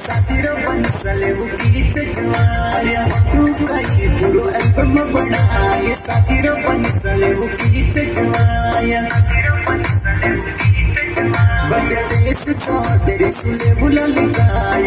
साथीरो बनसले वो गीत गवाया तू कहीं पूरो एल्बम बनाए साथीरो बनसले वो गीत गवाया बजटे से तेरे सुले बुला लिखा